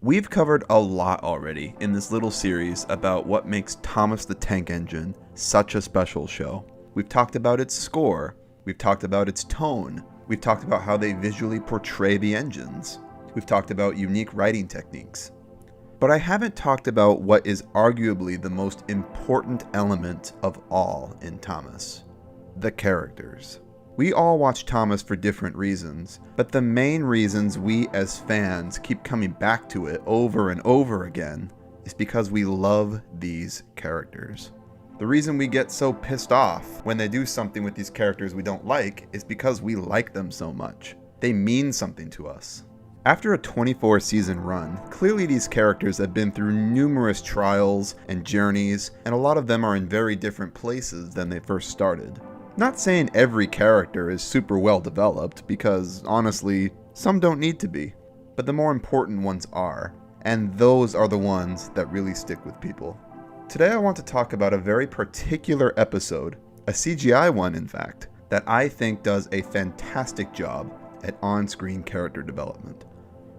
We've covered a lot already in this little series about what makes Thomas the Tank Engine such a special show. We've talked about its score, we've talked about its tone, we've talked about how they visually portray the engines, we've talked about unique writing techniques. But I haven't talked about what is arguably the most important element of all in Thomas: the characters. We all watch Thomas for different reasons, but the main reasons we as fans keep coming back to it over and over again is because we love these characters. The reason we get so pissed off when they do something with these characters we don't like is because we like them so much. They mean something to us. After a 24-season run, clearly these characters have been through numerous trials and journeys, and a lot of them are in very different places than they first started. Not saying every character is super well developed, because honestly, some don't need to be. But the more important ones are, and those are the ones that really stick with people. Today I want to talk about a very particular episode, a CGI one in fact, that I think does a fantastic job at on-screen character development.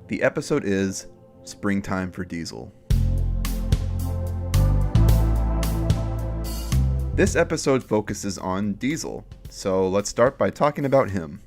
The episode is Springtime for Diesel. This episode focuses on Diesel, so let's start by talking about him.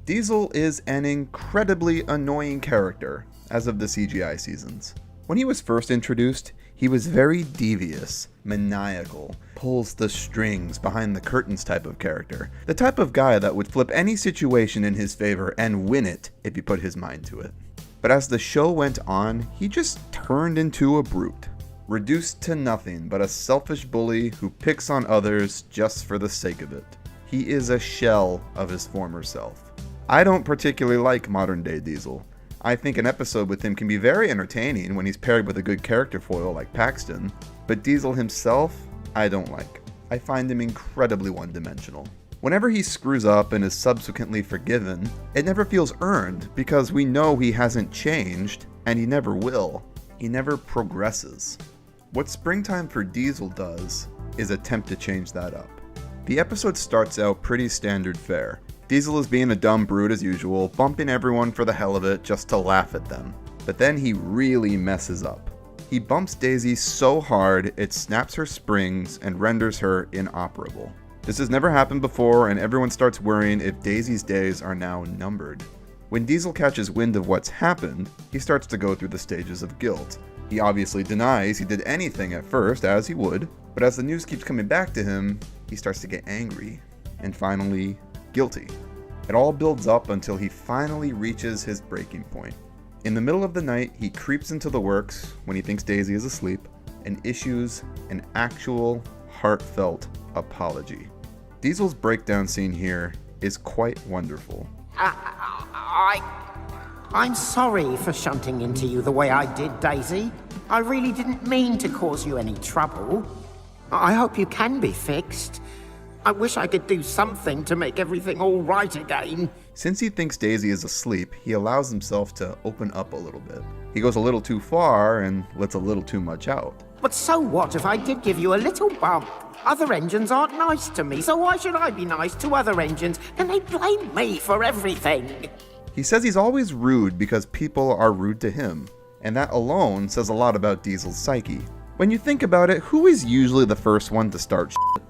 Diesel is an incredibly annoying character as of the CGI seasons. When he was first introduced, he was very devious, maniacal, pulls the strings behind the curtains type of character. The type of guy that would flip any situation in his favor and win it if he put his mind to it. But as the show went on, he just turned into a brute. Reduced to nothing but a selfish bully who picks on others just for the sake of it. He is a shell of his former self. I don't particularly like modern day Diesel. I think an episode with him can be very entertaining when he's paired with a good character foil like Paxton, but Diesel himself, I don't like. I find him incredibly one-dimensional. Whenever he screws up and is subsequently forgiven, it never feels earned because we know he hasn't changed, and he never will. He never progresses. What Springtime for Diesel does is attempt to change that up. The episode starts out pretty standard fare. Diesel is being a dumb brute as usual, bumping everyone for the hell of it just to laugh at them. But then he really messes up. He bumps Daisy so hard it snaps her springs and renders her inoperable. This has never happened before, and everyone starts worrying if Daisy's days are now numbered. When Diesel catches wind of what's happened, he starts to go through the stages of guilt. He obviously denies he did anything at first, as he would, but as the news keeps coming back to him, he starts to get angry, and finally, guilty. It all builds up until he finally reaches his breaking point. In the middle of the night, he creeps into the works when he thinks Daisy is asleep, and issues an actual, heartfelt apology. Diesel's breakdown scene here is quite wonderful. I'm sorry for shunting into you the way I did, Daisy. I really didn't mean to cause you any trouble. I hope you can be fixed. I wish I could do something to make everything all right again. Since he thinks Daisy is asleep, he allows himself to open up a little bit. He goes a little too far and lets a little too much out. But so what if I did give you a little bump? Other engines aren't nice to me, so why should I be nice to other engines? And they blame me for everything. He says he's always rude because people are rude to him, and that alone says a lot about Diesel's psyche. When you think about it, who is usually the first one to start shit?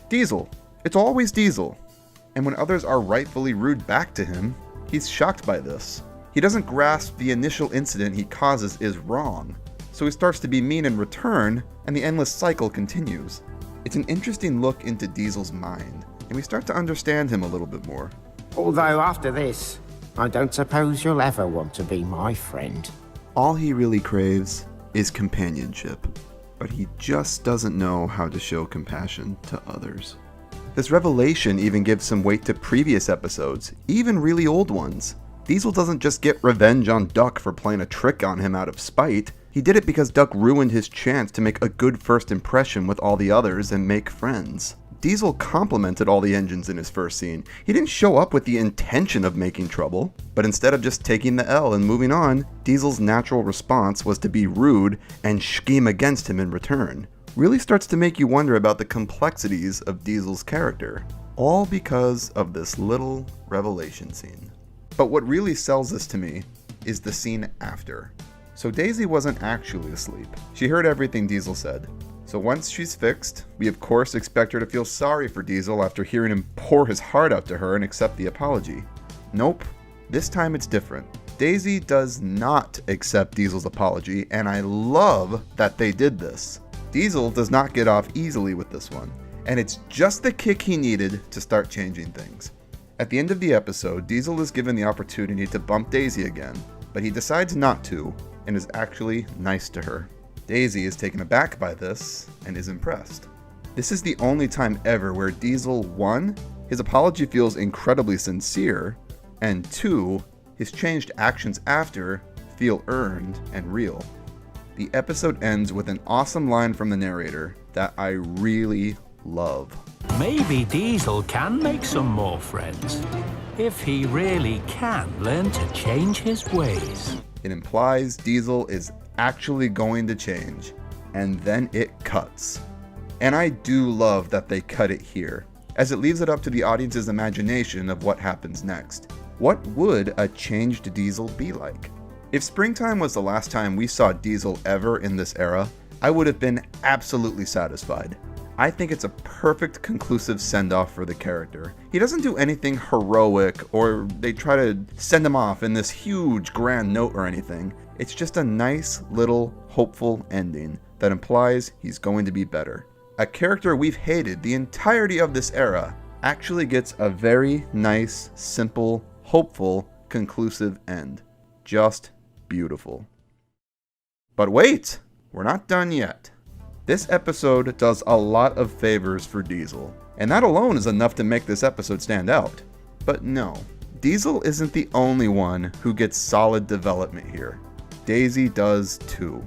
Diesel. It's always Diesel. And when others are rightfully rude back to him, he's shocked by this. He doesn't grasp the initial incident he causes is wrong, so he starts to be mean in return, and the endless cycle continues. It's an interesting look into Diesel's mind, and we start to understand him a little bit more. Although after this, I don't suppose you'll ever want to be my friend. All he really craves is companionship, but he just doesn't know how to show compassion to others. This revelation even gives some weight to previous episodes, even really old ones. Diesel doesn't just get revenge on Duck for playing a trick on him out of spite. He did it because Duck ruined his chance to make a good first impression with all the others and make friends. Diesel complimented all the engines in his first scene. He didn't show up with the intention of making trouble, but instead of just taking the L and moving on, Diesel's natural response was to be rude and scheme against him in return. Really starts to make you wonder about the complexities of Diesel's character, all because of this little revelation scene. But what really sells this to me is the scene after. So so Daisy wasn't actually asleep. She heard everything Diesel said. So once she's fixed, we of course expect her to feel sorry for Diesel after hearing him pour his heart out to her and accept the apology. Nope, this time it's different. Daisy does not accept Diesel's apology, and I love that they did this. Diesel does not get off easily with this one, and it's just the kick he needed to start changing things. At the end of the episode, Diesel is given the opportunity to bump Daisy again, but he decides not to, and is actually nice to her. Daisy is taken aback by this, and is impressed. This is the only time ever where Diesel, 1, his apology feels incredibly sincere, and 2, his changed actions after feel earned and real. The episode ends with an awesome line from the narrator that I really love. Maybe Diesel can make some more friends, if he really can learn to change his ways. It implies Diesel is actually going to change, and then it cuts. And I do love that they cut it here, as it leaves it up to the audience's imagination of what happens next. What would a changed Diesel be like? If Springtime was the last time we saw Diesel ever in this era, I would have been absolutely satisfied. I think it's a perfect conclusive send-off for the character. He doesn't do anything heroic, or they try to send him off in this huge grand note or anything. It's just a nice little hopeful ending that implies he's going to be better. A character we've hated the entirety of this era actually gets a very nice, simple, hopeful, conclusive end. Just beautiful. But wait, we're not done yet. This episode does a lot of favors for Diesel, and that alone is enough to make this episode stand out. But no, Diesel isn't the only one who gets solid development here. Daisy does too.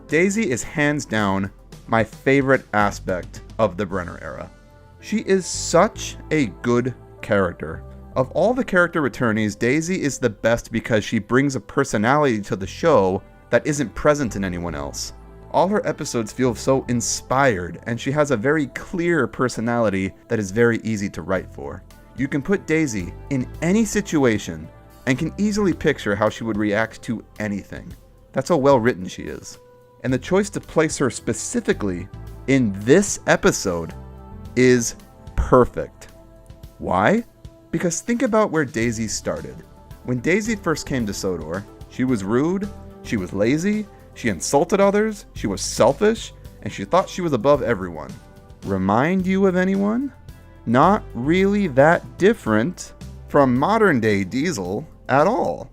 Daisy is hands down my favorite aspect of the Brenner era. She is such a good character. Of all the character returnees, Daisy is the best because she brings a personality to the show that isn't present in anyone else. All her episodes feel so inspired, and she has a very clear personality that is very easy to write for. You can put Daisy in any situation and can easily picture how she would react to anything. That's how well written she is. And the choice to place her specifically in this episode is perfect. Why? Because think about where Daisy started. When Daisy first came to Sodor, she was rude, she was lazy, she insulted others, she was selfish, and she thought she was above everyone. Remind you of anyone? Not really that different from modern day Diesel at all.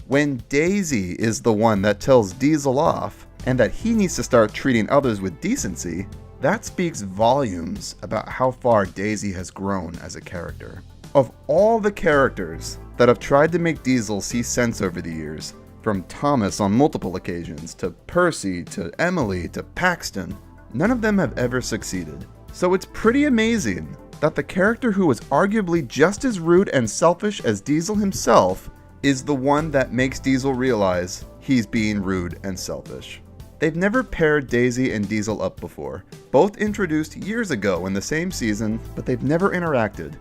When Daisy is the one that tells Diesel off, and that he needs to start treating others with decency, that speaks volumes about how far Daisy has grown as a character. Of all the characters that have tried to make Diesel see sense over the years, from Thomas on multiple occasions, to Percy, to Emily, to Paxton, none of them have ever succeeded. So it's pretty amazing that the character who was arguably just as rude and selfish as Diesel himself is the one that makes Diesel realize he's being rude and selfish. They've never paired Daisy and Diesel up before, both introduced years ago in the same season, but they've never interacted.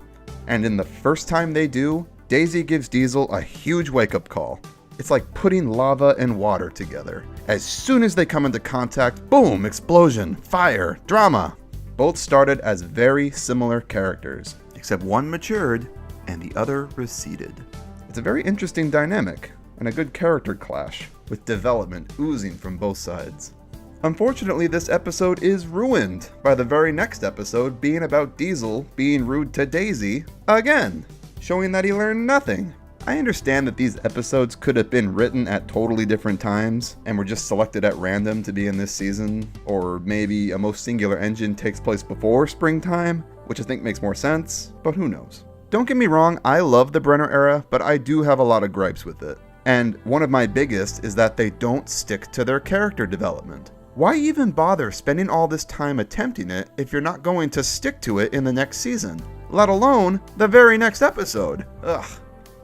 And in the first time they do, Daisy gives Diesel a huge wake-up call. It's like putting lava and water together. As soon as they come into contact, boom, explosion, fire, drama. Both started as very similar characters, except one matured and the other receded. It's a very interesting dynamic, and a good character clash, with development oozing from both sides. Unfortunately, this episode is ruined by the very next episode being about Diesel being rude to Daisy again, showing that he learned nothing. I understand that these episodes could have been written at totally different times and were just selected at random to be in this season, or maybe a most singular engine takes place before Springtime, which I think makes more sense, but who knows. Don't get me wrong, I love the Brenner era, but I do have a lot of gripes with it. And one of my biggest is that they don't stick to their character development. Why even bother spending all this time attempting it if you're not going to stick to it in the next season? Let alone the very next episode. Ugh.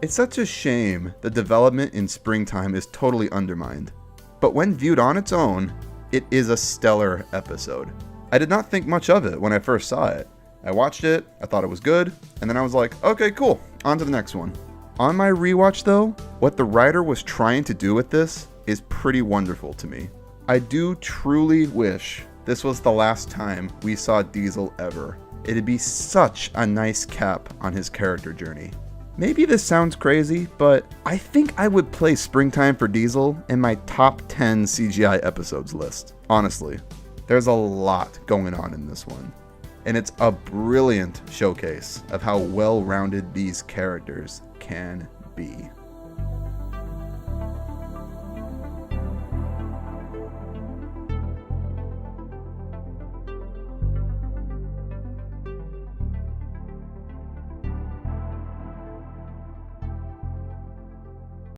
It's such a shame the development in Springtime is totally undermined. But when viewed on its own, it is a stellar episode. I did not think much of it when I first saw it. I watched it, I thought it was good, and then I was like, okay, cool, on to the next one. On my rewatch though, what the writer was trying to do with this is pretty wonderful to me. I do truly wish this was the last time we saw Diesel ever. It'd be such a nice cap on his character journey. Maybe this sounds crazy, but I think I would place Springtime for Diesel in my top 10 CGI episodes list. Honestly, there's a lot going on in this one, and it's a brilliant showcase of how well-rounded these characters can be.